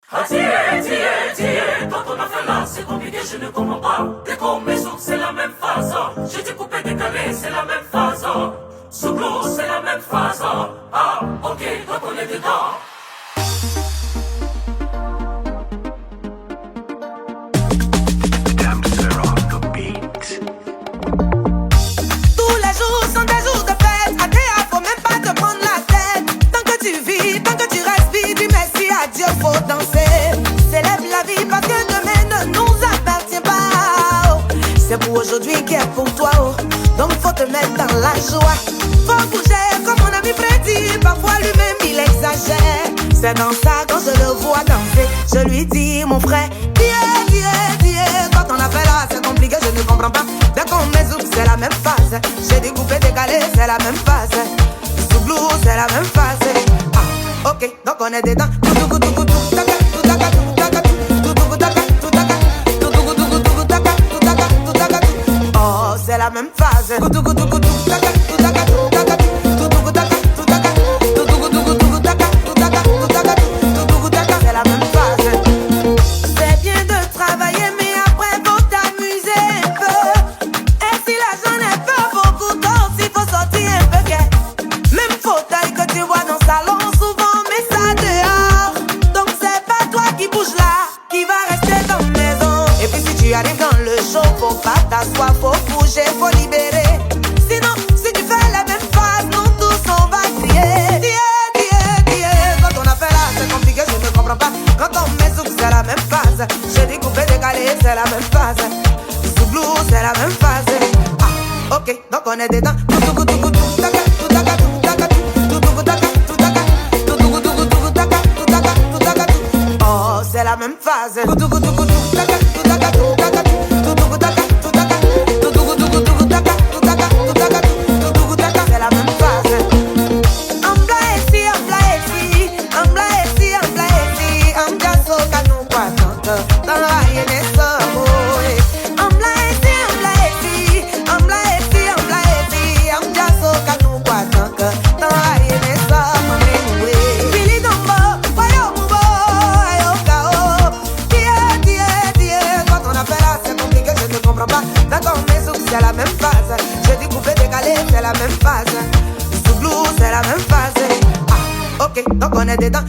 Quand on a fait là, c'est compliqué, je ne comprends pas. Dès qu'on met souk, c'est la même phase. J'ai dit coupé, décalé, c'est la même phase. Souglou, c'est la même phase. Ah, ok, donc on est dedans. Faut danser, célèbre la vie parce que demain ne nous appartient pas. Oh. C'est pour aujourd'hui qui est pour toi, oh. Donc faut te mettre dans la joie. Faut bouger comme mon ami prédit. Parfois lui-même il exagère. C'est dans ça quand je le vois danser, je lui dis mon frère, dis. Quand on a fait là c'est compliqué, je ne comprends pas. Dès qu'on met zouk c'est la même phase. J'ai découpé, décalé, c'est la même phase. Souglou c'est la même phase. Ah, ok, donc on est dedans. Oh, c'est la même phase. C'est la même phase. C'est bien de travailler, mais après faut t'amuser un peu. Et si l'argent n'est pas beaucoup, donc il faut sortir un peu. Même fauteuil que tu vois dans le salon, souvent mais ça dehors. Donc c'est pas toi qui bouge là, qui va rester dans la maison. Et puis si tu arrives dans le show, faut pas t'asseoir, faut bouger, faut libérer. Sinon, si tu fais la même phase, nous tous on va crier. Dieu. Quand on a fait là, c'est compliqué, je ne comprends pas. Quand on met zouk, c'est la même phase. J'ai découpé, décalé, c'est la même phase. Souglou, c'est la même phase. Ah, ok, donc on est dedans. Oh, c'est la même phase. C'est la même phase. I'm just so canu quatanta. Don't lie in it so. I'm lazy. I'm just so canu quatanta. Don't lie in it so. Billy Dumbo, wayo mubo, ayo kao. Tie. Quand on a fait là, c'est compliqué, je ne comprends pas. D'accord, mes zouk, c'est la même phase. J'ai découpé, décalé, c'est la même phase. Souglou, c'est la même phase. Ah, ok, donc on est dedans.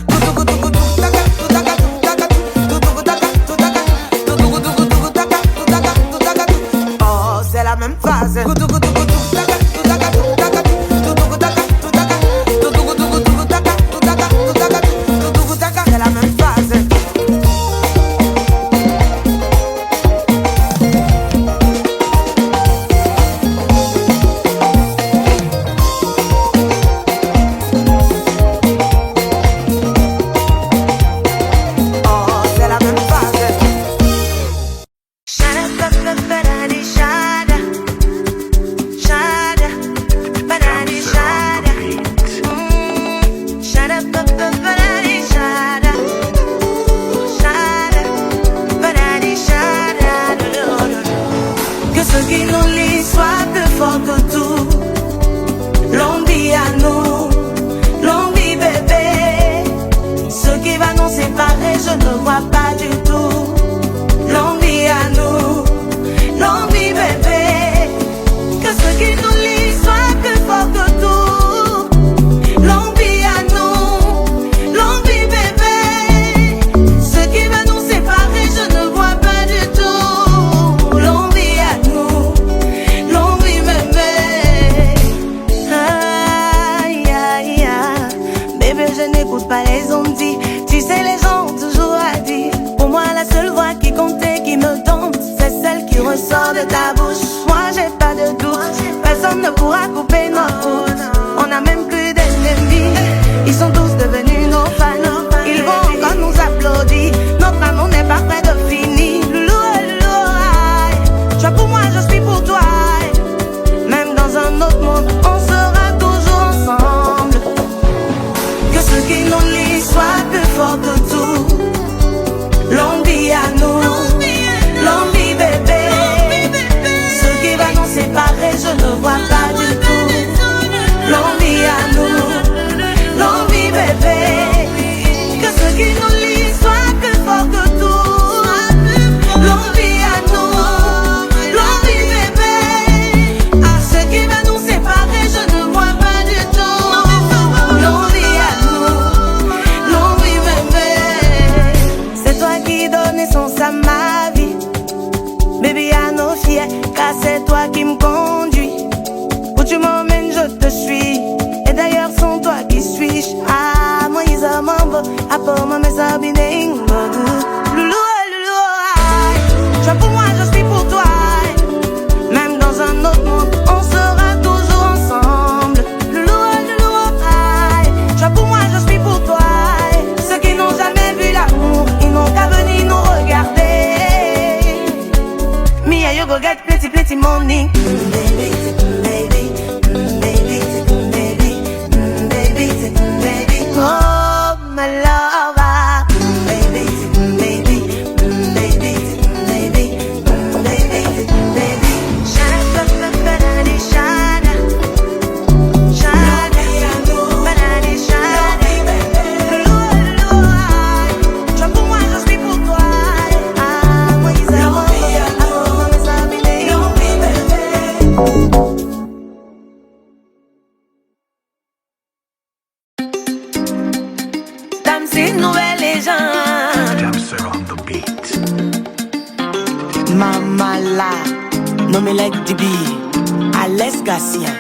Oh, c'est la même phase. C'est la même phase. Que ce qui nous lie soit plus fort que tout. L'envie à nous, l'envie bébé. Ce qui va nous séparer, je ne vois pas du tout. L'envie à nous, l'envie bébé. Que ce qui nous lie soit plus fort que tout. L'envie à nous, l'envie bébé. Ce qui va nous séparer, je ne vois pas du tout. L'envie à nous, l'envie bébé. Aïe, aïe, aïe. Bébé, je n'écoute pas les ondits. Tu sais, les gens ont toujours à dire. Pour moi, la seule voix qui compte et qui me tente, c'est celle qui ressort de ta bouche. Moi, j'ai pas de doute. Personne ne pourra couper notre route. On n'a même plus d'ennemis. Ils sont tous devenus nos fans. Ils vont encore nous applaudir. Notre amour n'est pas près de finir. Toi pour moi, je suis pour toi. Même dans un autre monde, on sera toujours ensemble. Que ce qui nous lie soit plus fort que tout. L'envie à nous, l'envie bébé. Ce qui va nous séparer, je ne vois pas du tout. pour moi, mais ça bine, loulou, loulou, toi pour moi, je suis pour toi. Même dans un autre monde, on sera toujours ensemble. Loulou, loulou, toi pour moi, je suis pour toi. Ceux qui n'ont jamais vu l'amour, ils n'ont qu'à venir nous regarder. Me and you go get plenty, plenty money. Baby, baby, baby, baby, baby, baby. Oh, my lover. Baby, baby, baby, baby, baby, baby. Shana, banana, shana, shana, banana, shana. Toi pour moi, je suis pour toi. Ah, moi, ils aiment. Damsey, nouvelle légende. Damser on the beat. Mama la, nommé like DB, Alès Gatien.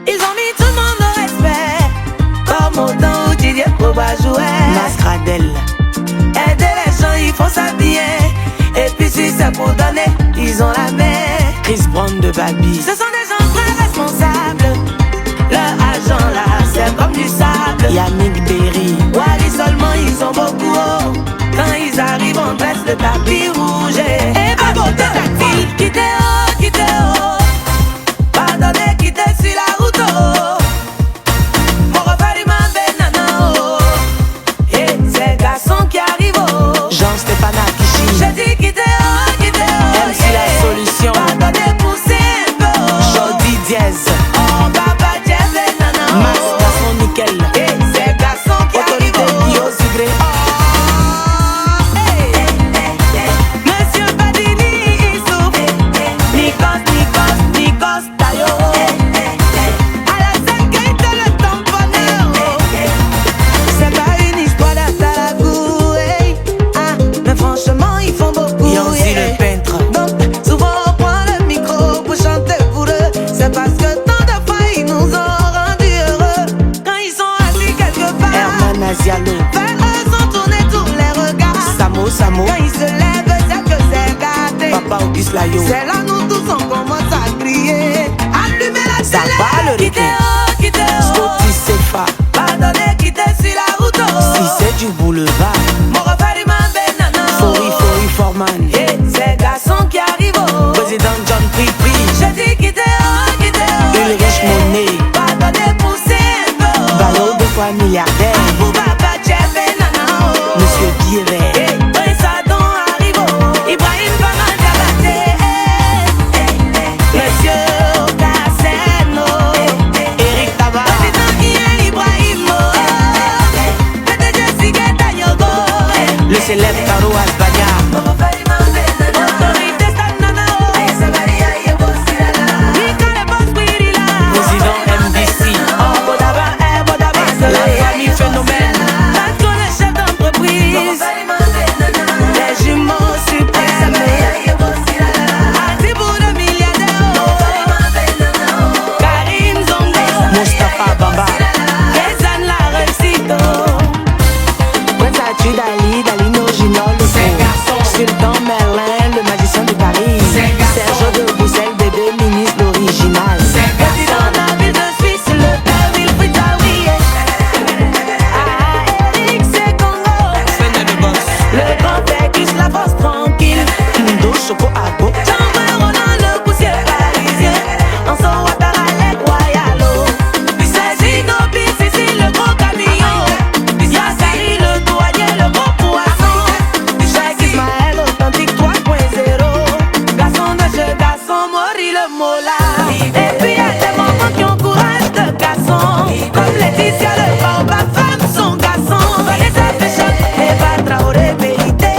Ils ont mis tout le monde au respect, comme autant où Didier Proba jouait. Mascradel. Aider les gens, il faut s'habiller. Et puis si c'est pour donner, ils ont la main. Chris Brown de Babi. Ce sont des gens très responsables. Leur argent là, c'est comme du sable. Yannick Berry. Wally seulement, ils sont beaucoup haut. Quand ils arrivent, on dresse le tapis rouge. Et pas beauté tactile. Quittez haut. Pardonnez, quittez sur la route. Mon refait ma banana. Et ces garçons qui arrivent. Jean-Stéphane Akichi. J'ai dit quittez haut. MC la solution. Pardonnez, poussez un peu. Jody Diaz. Oh, Baba Diaz et Nana. Max Garçon Nickel. Et ces garçons qui arrivent. Autorité Guillaume Sugré. Monsieur Badini Issouf. Nikos Tayo. À la scène qui te le tamponneur. C'est pas une histoire d'Atalagou. Mais franchement ils font beaucoup. Yancy le peintre. Donc souvent on prend le micro pour chanter pour eux. C'est parce que tant de fois ils nous ont rendus heureux. Quand ils sont assis quelque part, Herman Azialo. Vers eux sont tournés tous les regards. Samo. Quand ils se lèvent, c'est que c'est gâté. Papa Auguste Layo. C'est là nous tous on commence à crier. Allumez la Ça télé. va, le Quittez haut. Scotty Sefa. Pardonnez, quittez sur la route. Si c'est du boulevard. Mon refait ma banana. Fori Forman. Et ces garçons qui arrivent. Président John Pripri. Je dis quittez haut. Ulrich Monet. Pardonnez, poussez un peu. Ballot de fois milliardaire. Pour Papa Jeff et Nana. Monsieur Guirret. Et Prince Adam arrive. Ibrahim Faman Diabaté. Monsieur Casseno. Eric Tabar. Président Ian Ibrahim. PDG Sigeta Yogo. Le célèbre Caro Albania. Autorité Stanana. Nicolas Bosquirila. Président MDC. La famille phénomène. Patron le chef d'entreprise. Les jumeaux suprêmes. Adibou le milliardaire. Karim Zongo. Mustapha Bamba. Kézan la réussite. Prince Atu Dali Nogino le fou. Sultan Merlin, le magicien de Paris. Serge de Bruxelles, bébé ministre l'original. Président Nabil de Suisse, le père Wilfried Zawiye. Eric Sekongo. Le grand Vécus, la force tranquille. Kindo Choco Abo. Jean-Marie Roland, le poussière parisien. En son Ouattara, les royaux. C'est Zinobi, Sissi, le gros camion. Yassari, le douanier, le gros poisson. Cheikh Ismaël, authentique 3.0. Garçon de jeu, garçon, Mori le mola. Et puis y'a des mamans qui encouragent de garçons. Comme Laetitia, le baobab, femme, son garçon. Vanessa Péchoc, Eva Traoré, vérité.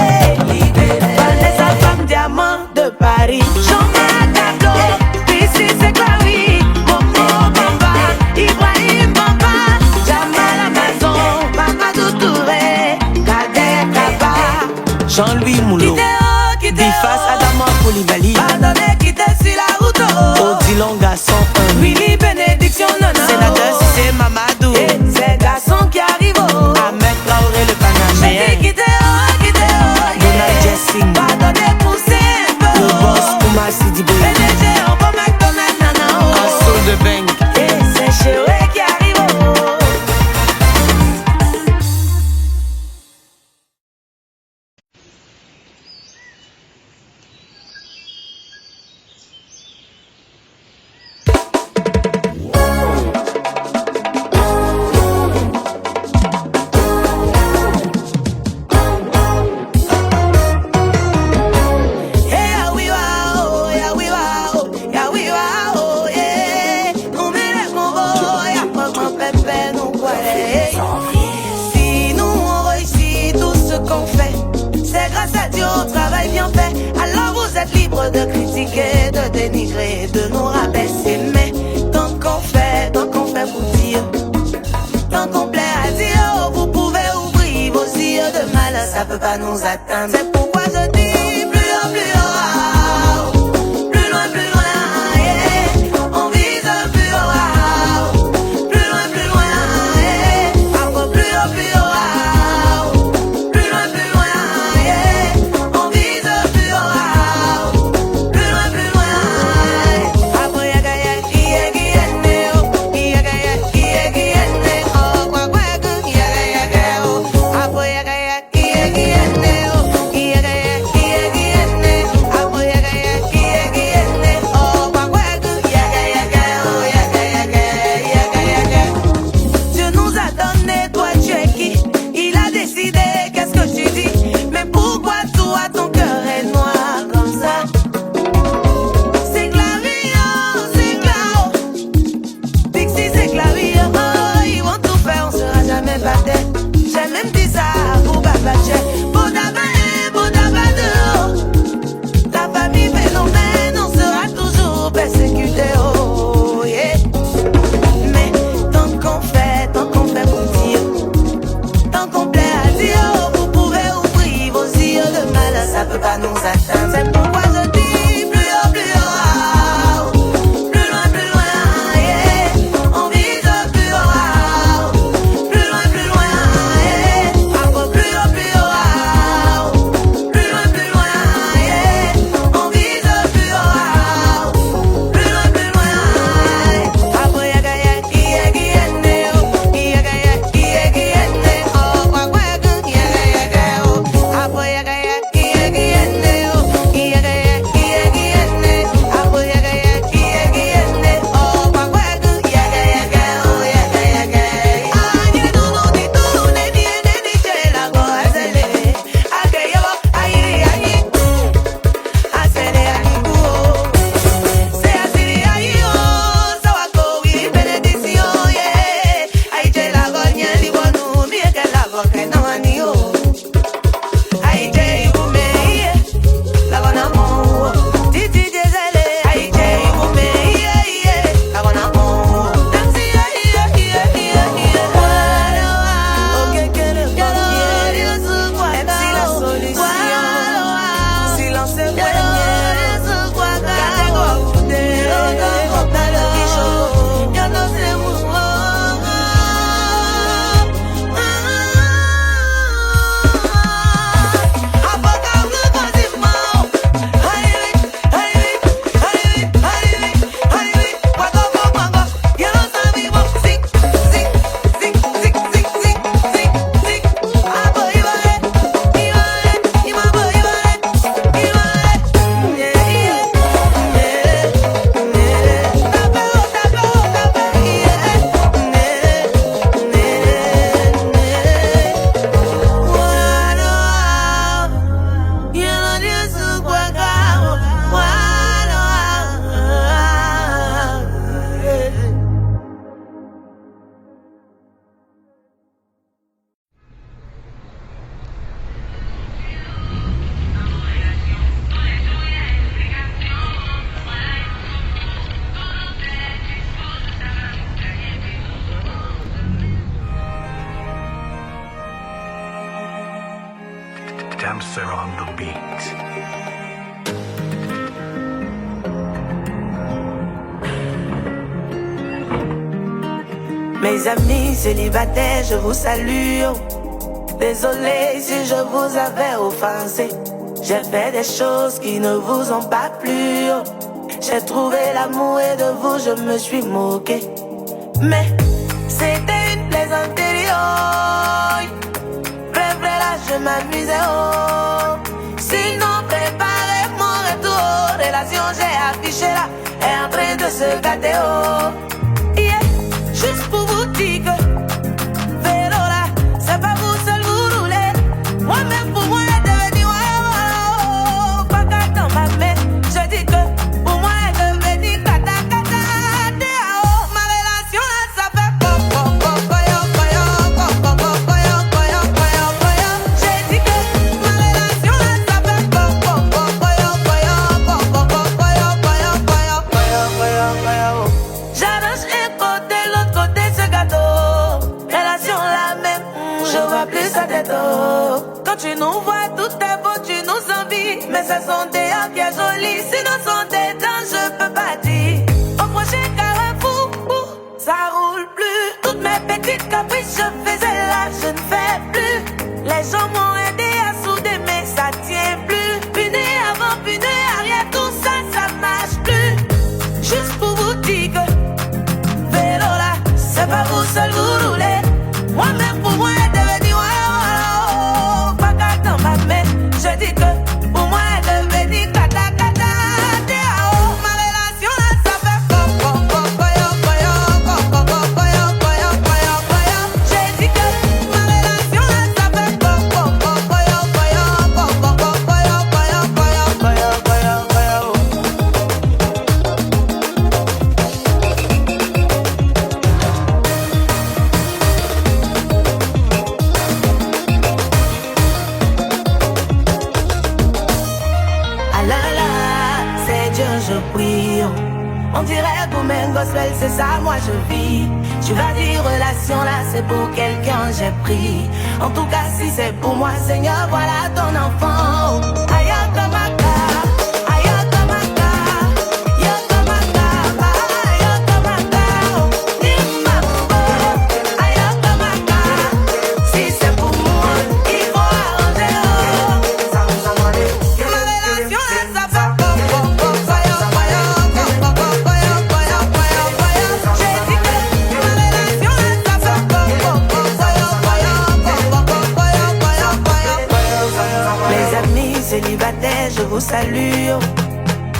Vanessa, femme, diamant de Paris. Jean-Marc Tableau, Pissi, c'est Clary. Momo Bamba, Ibrahim Bamba. Jamal Amazon, Mamadou Touré. Kader Kaba. Jean-Louis Moulot. Bifas Adama Koulibaly. Pardonnez, quittez sur la route. Odilon Garçon 1. Willy Bénédiction, Nana. Sénateur Cissé Mamadou. Et ces garçons qui arrivent. Ahmed Traoré le Panamé. Racing. Pardon de pousser un peu. Le boss Ouma Sidibé. PDG en bon McDonald's, nana. Un soul de Bang. Et c'est chérie qui arrive. De critiquer, de dénigrer, de nous rabaisser. Mais tant qu'on fait pour dire, tant qu'on plaît à dire, vous pouvez ouvrir vos yeux de mal, ça peut pas nous atteindre. C'est pourquoi je dis plus haut, plus haut, plus loin, yeah. On vise plus haut, plus loin, yeah. Encore plus haut, plus haut, plus loin, yeah. On vise plus haut. Dancer on the beat. Mes amis célibataires, je vous salue. Désolé si je vous avais offensé. J'ai fait des choses qui ne vous ont pas plu. J'ai trouvé l'amour et de vous je me suis moqué. Mais c'était une plaisanterie. Vrai, vrai, là je m'amusais. Sinon préparez mon retour. Relation j'ai affiché là est en train de se gâter. Yeah. Juste pour vous dire que vélo là, c'est pas vous seul vous roulez. Moi-même pour moi est devenu pas qu'à dans ma main. Je dis que pour moi est devenu kata kata. Ma relation là ça fait j'ai dit que ma relation là ça fait j'arrange un côté, l'autre côté ce gâteau. Relation la même, je vois plus sa tête. Quand tu nous vois, tout est beau, tu nous envies. Mais ce sont des hommes qui sont jolis. Sinon, sont des dents, je peux pas dire. Au prochain carrefour, ça roule plus. Toutes mes petites caprices, je faisais là, je ne fais plus. Les gens m'ont aidé à souder, mais ça tient plus. Puné avant, puné arrière, tout ça, ça marche plus. Juste pour vous dire que vélo là, c'est pas vous seul vous roulez. Moi-même pour moi est devenu pas qu'à dans ma main. Je dis que pour moi est devenu kata kata. Ma relation là ça fait j'ai dit que ma relation là ça fait ah là là, c'est Dieu je prie. On dirait Gourmet Gospel, c'est ça moi je vis. Tu vas dire relation là c'est pour quelqu'un j'ai pris. En tout cas si c'est pour moi Seigneur voilà ton enfant. Ayakamaka, ayakamaka, yakamaka, ayakamaka, nimambo, ayakamaka. Si c'est pour moi il faut arranger. Ma relation là ça fait j'ai dit que ma relation là ça fait mes amis célibataires je vous salue.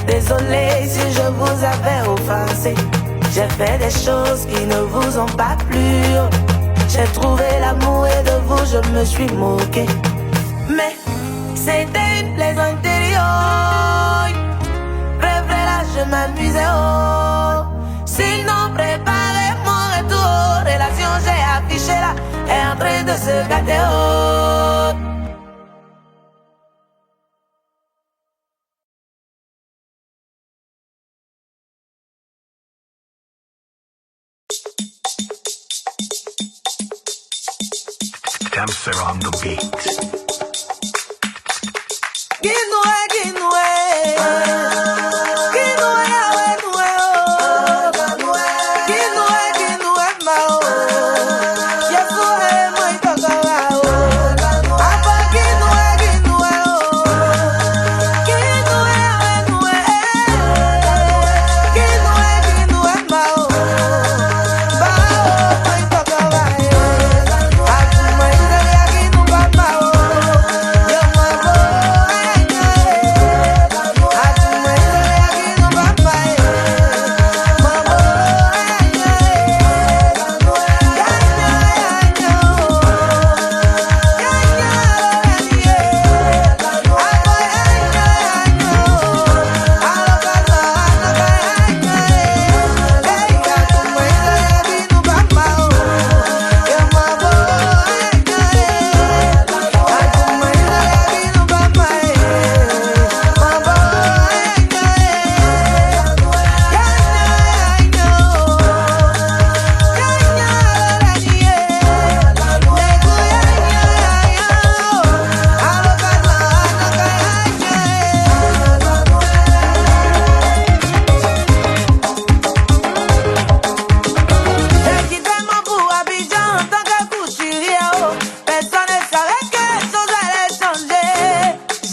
Désolé si je vous avais offensé. J'ai fait des choses qui ne vous ont pas plu. J'ai trouvé l'amour et de vous je me suis moqué. Mais c'était une plaisanterie. Vrai, vrai, là je m'amusais. Sinon préparez mon retour. Relation j'ai affiché là est en train de se gâter. Damser on the beat. Guinoué, guinoué. Guinoué, awe, noué, oh. Guinoué, guinoué, mao. Yasoué, moi, tokawa, oh. Apa, guinoué, guinoué, oh. Guinoué, awe, noué. Guinoué, guinoué, mao. Bao, moi, tokawa, oh. Akuma, izalia, guinoué, mao. Yo, moi, bo, ay, ay.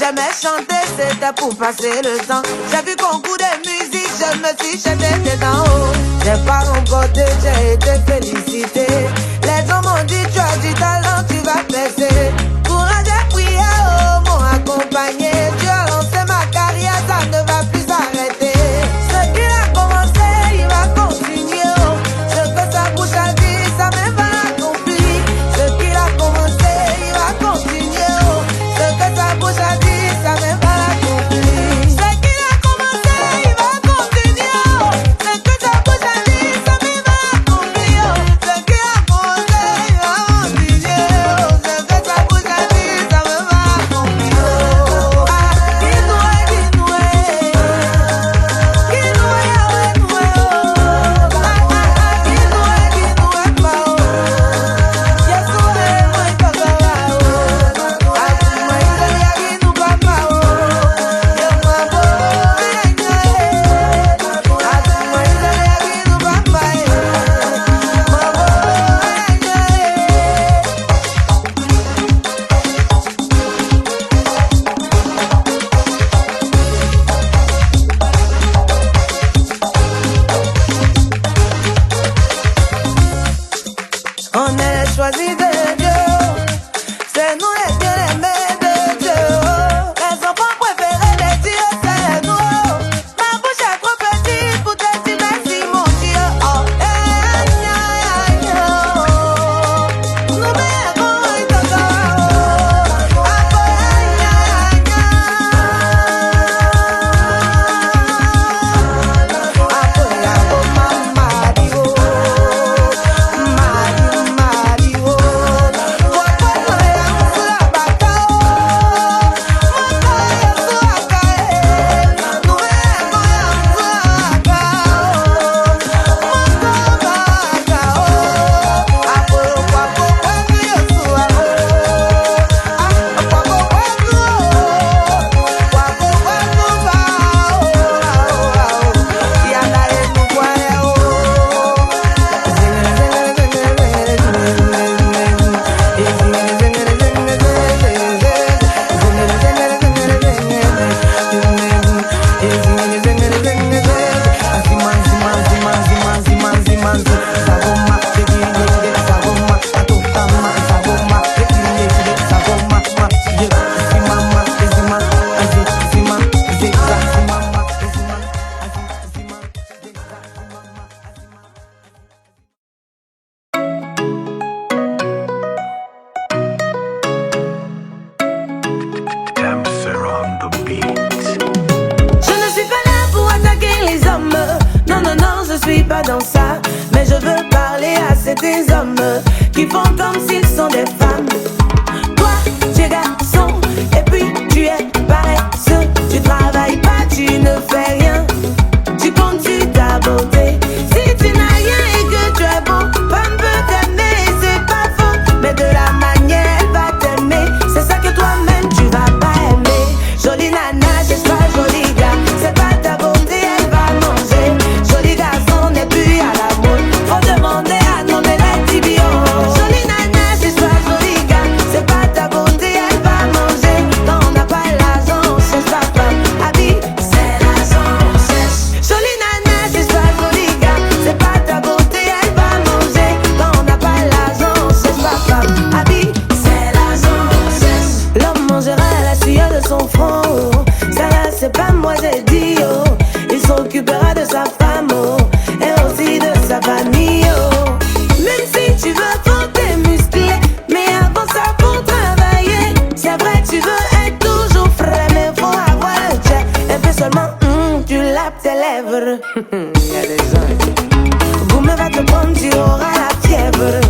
j'aimais chanter, c'était pour passer le temps. J'ai vu concours de musique, je me suis jeté dedans. Oh, j'ai pas remporté, j'ai été félicité. Les gens m'ont dit, tu as du talent, tu vas percer. Courage et prière, oh, m'ont accompagné. Dieu a lancé ma carrière, ça ne va plus s'arrêter. Ce qu'il a commencé, il va continuer. Oh, ce que sa bouche a dit, ça même va l'accomplir. Ce qu'il a commencé, il va continuer. Oh, ce que sa bouche a dit, ça même va l'accomplir. Ce qu'il a commencé, il va continuer. Oh, ce que sa bouche a dit, ça même va l'accomplir. Oh, ce qu'il a commencé, il va continuer. Oh, ce que sa bouche a dit, ça même va l'accomplir. Oh, ah, on est les choisis de Dieu, c'est nous les bien-aimés de Dieu. Les enfants préférés des dieux, c'est nous. Ma bouche est trop petite pour te dire merci mon Dieu. Oh, nous mettons un togo. Damser on the beat. Je ne suis pas là pour attaquer les hommes. Non, non, non, je suis pas dans ça. Mais je veux parler à ces hommes qui font comme s'ils sont des femmes. Toi, tu es garçon, et puis tu es paresseux. Tu travailles pas, tu ne fais rien. Tu comptes sur ta beauté. Si tu n'as rien et que tu es beau, femme peut t'aimer, c'est pas faux. Mais de la manière, elle va t'aimer. C'est ça que toi-même tu vas pas aimer. Jolie nana, c'est pas joli gars. C'est pas ta beauté, elle va manger. Joli garçon n'est plus à la mode. Faut demander à nommer les tibios. Jolie nana, c'est pas joli gars. C'est pas ta beauté, elle va manger. Quand on n'a pas l'argent, on cherche pas femme. Habille, c'est l'argent, on cherche. Jolie nana, c'est pas joli gars. C'est pas ta beauté, elle va manger. Quand on n'a pas l'argent, on cherche pas femme. Habille, c'est l'argent, on cherche. L'homme mangera la sueur de son front. Oh. Ça là, c'est pas moi, j'ai dit. Oh. Il s'occupera de sa femme oh. Et aussi de sa famille. Oh. Même si tu veux, faut t'es musclé. Mais avant ça, faut travailler. C'est vrai, tu veux être toujours frais. Mais faut avoir le jet. Et puis seulement, tu lapes tes lèvres. Il y a des gens. Vous me va te prendre, tu auras la fièvre.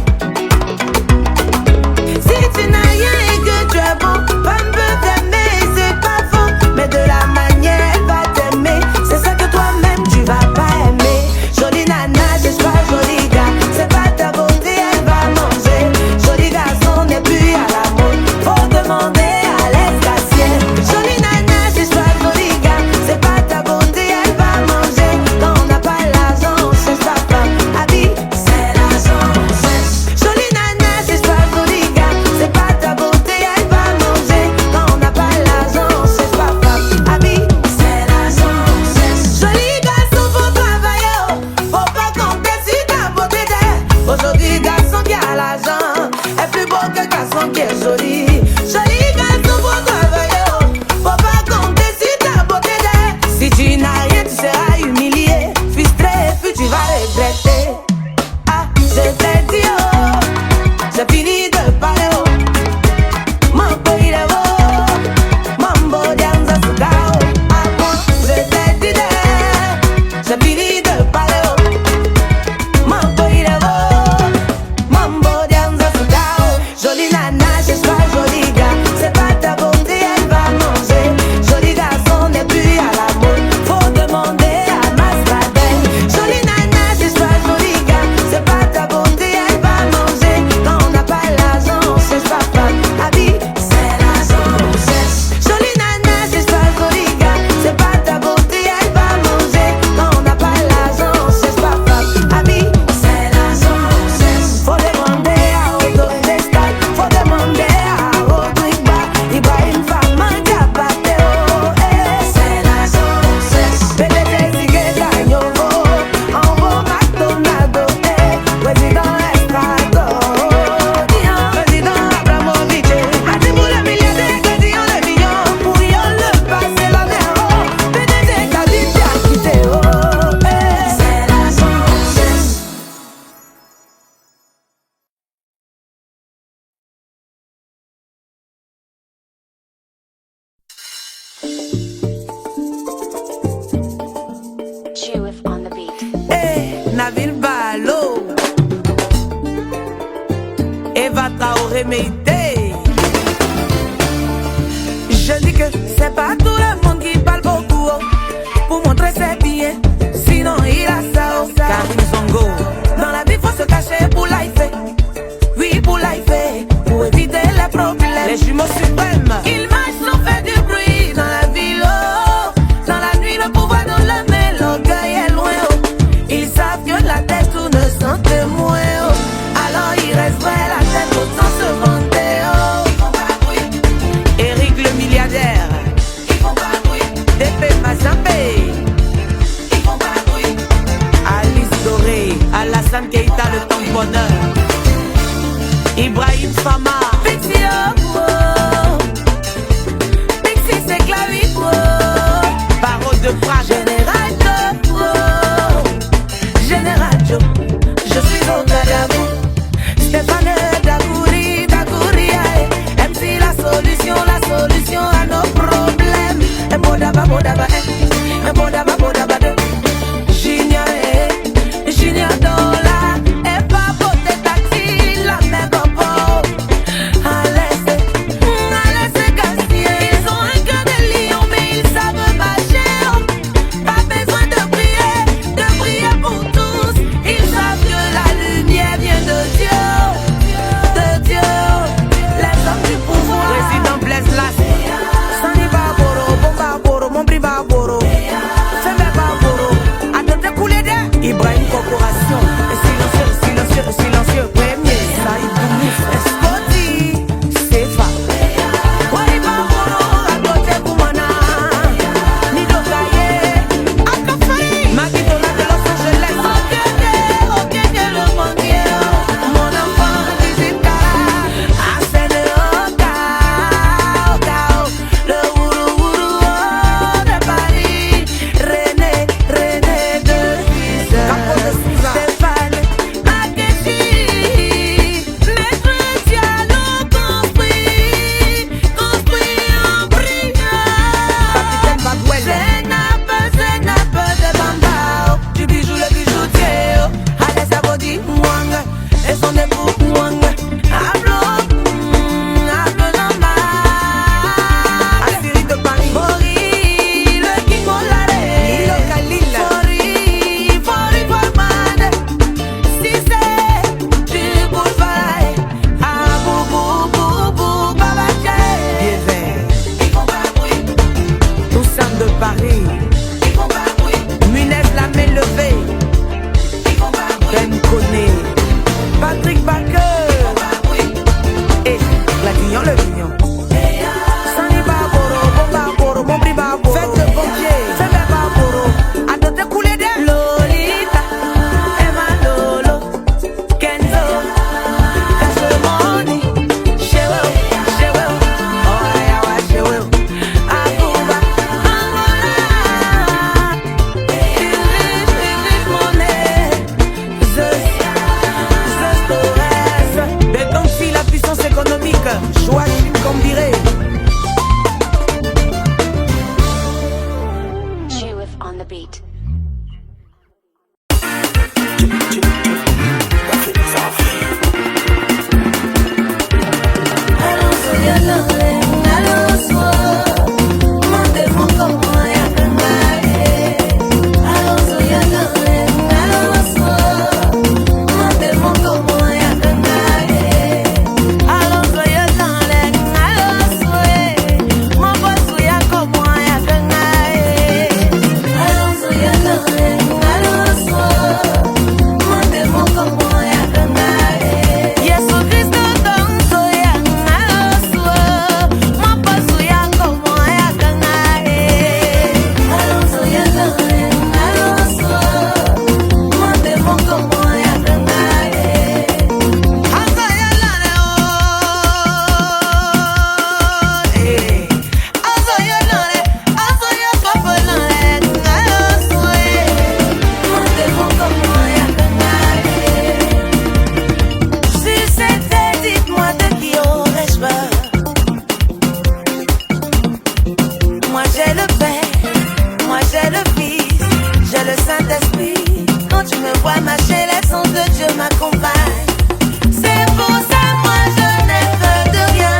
Si tu n'as rien et que tu es beau, femme peut t'aimer, c'est pas faux. Mais de la manière, elle va t'aimer. C'est ça que toi-même tu vas pas aimer. Jolie nana, c'est pas joli gars. C'est pas ta beauté, elle va manger. Joli garçon n'est plus à la mode. Faut demander à l'escasier. Jolie nana, c'est pas joli gars. C'est pas ta beauté, elle va manger. Quand on n'a pas l'argent, la ville Balo. Eva Traoré Méité. Je dis que c'est pas tout le monde qui parle beaucoup. Pour montrer ses bien, sinon il a ça. Karim Zongo. Dans la vie faut se cacher pour life. Oui pour life, pour éviter les problèmes. Les jumeaux suprêmes. Ils marchent sans faire du bruit dans la ville. Oh. Dans la nuit le pouvoir dans la main, l'orgueil est loin. Oh. Ils savent que la tête tout ne sent témoin. Oh. Alors il reste vrai la tête autant se vanter. Oh. Eric le milliardaire. DP Mazambé. Alice Doré. Alassane Keita le tamponneur. Ibrahim Fama. Pixie oh, oh. Pixie c'est clavier oh. Parole de Prague. Général Joe oh. Général Joe. Je suis au Gadabou. Stéphane Dagouri, Dagouri MC la solution à nos problèmes. Et Bodaba, Bodaba, et Bodaba, Bodaba de Junior, Junior Dollar. Et pas poté taxi, la même copo. Allez, Gassier. Ils ont un cœur de lion, mais ils savent marcher. Pas besoin de prier pour tous. Ils savent que la lumière vient de Dieu. De Dieu, les hommes du pouvoir. Président Blaise Lassé. Sani Baboro, Bombaboro, mon prix Baboro. Femme Baboro, à te couler de Ibrahim Corporation. Silencieux, premier. Saïd Boumis, Escoti, Sefa. Wari Baboro, à côté Boumana. Nido Kaye, Akafari. Magitola de Los Angeles. Ok, le mangué. Mon enfant, visite Asene Oka, le Ouro de Paris. René de Suisse. Stéphane Akechi. Maître Diallo construit en brillant. Capitaine Bagwell. Zénape de Bamba. Du bijou le bijoutier. Allez ça vaut dit Mwang. Et son époux Mwang. Hablo Namba. Assyrie de Paris. Bori le King Molare. Lilo Khalil. Fori Forman. Si c'est du boulevard. Ah boubou Babaché. Toussaint de Paris. Munez la main levée. Ben Koné. Patrick Baker. Et Gladillon le Vignon. Sani Baboro, Bombaboro, mon prix Baboro. Faites de pompier, Femme Baboro. À te couler de Lolita, Emma Lolo, Kenzo, Cashemoni, Chewe, Oyawa Chewe, Akuba, Angola, Iris Monet, Zeus Torres. Et donc si la puissance économique, Joachim Gambiré. Chewith on the beat. J'ai le Père, moi j'ai le Fils, j'ai le Saint-Esprit. Quand tu me vois marcher, l'essence de Dieu m'accompagne. C'est pour ça, moi je n'ai peur de rien.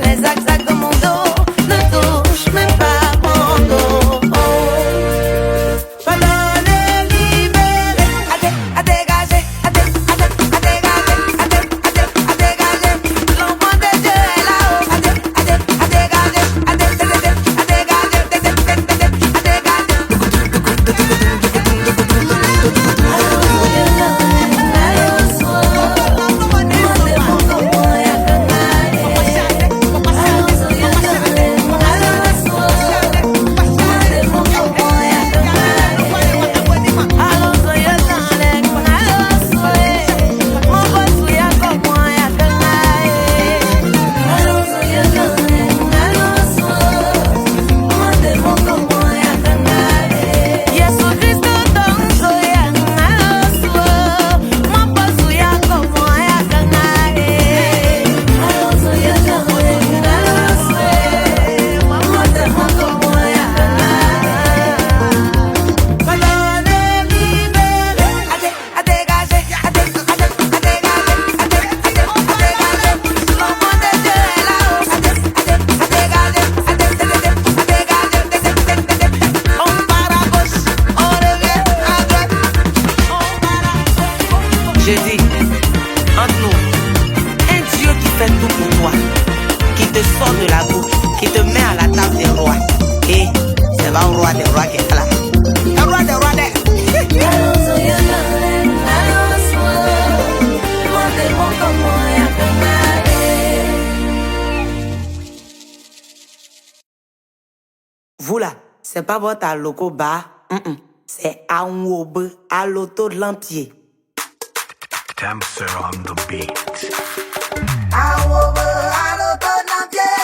Les actes de mon dos ne touchent même pas mon dos. Pardonne, libéré, à dégager, à dégager. L'enfant de Dieu est là-haut, à dégager, à dégager. Je dis, entre nous, un Dieu qui fait tout pour toi, qui te sort de la boue, qui te met à la table des rois. Et c'est pas un roi des rois qui est là. Un roi des rois des... Vous là, c'est pas votre loco bas, c'est à un obe, à l'auto de l'entier. Damser on the beat. Yeah.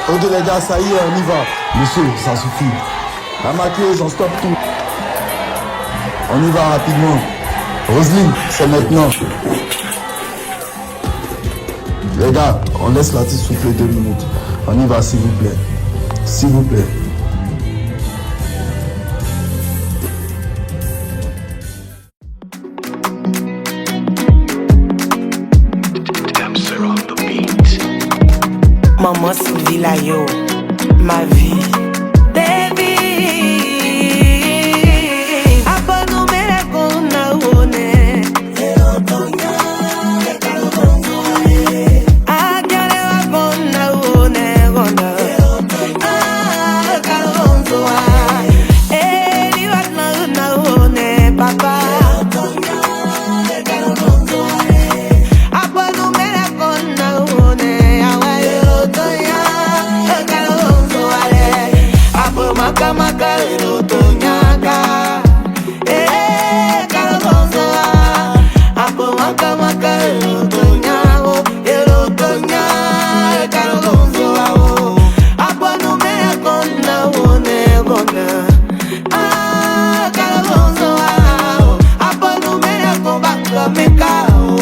Ok les gars, ça y est, on y va. Monsieur, ça suffit. La maquilleuse, on stoppe tout. On y va rapidement. Roselyne, c'est maintenant. Les gars, on laisse l'artiste souffler 2 minutes. On y va, s'il vous plaît. S'il vous plaît. Damser on the beat. Maman Sylvie Layo, ma vie. Baby, apa no mere kona one. Agare wa kona one kona. Kalonzo wa, eli wa na one papa. Apa no mere kona one awayo. Maka maka erotonyaka, Kalonzo. Apo maka maka erotonyao, erotonya, Kalonzo. Apo numera kona one kona, Kalonzo. Apo numera kona mekao,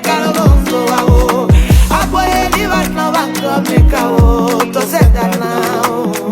Kalonzo. Apo eliva no baka mekao, to se now.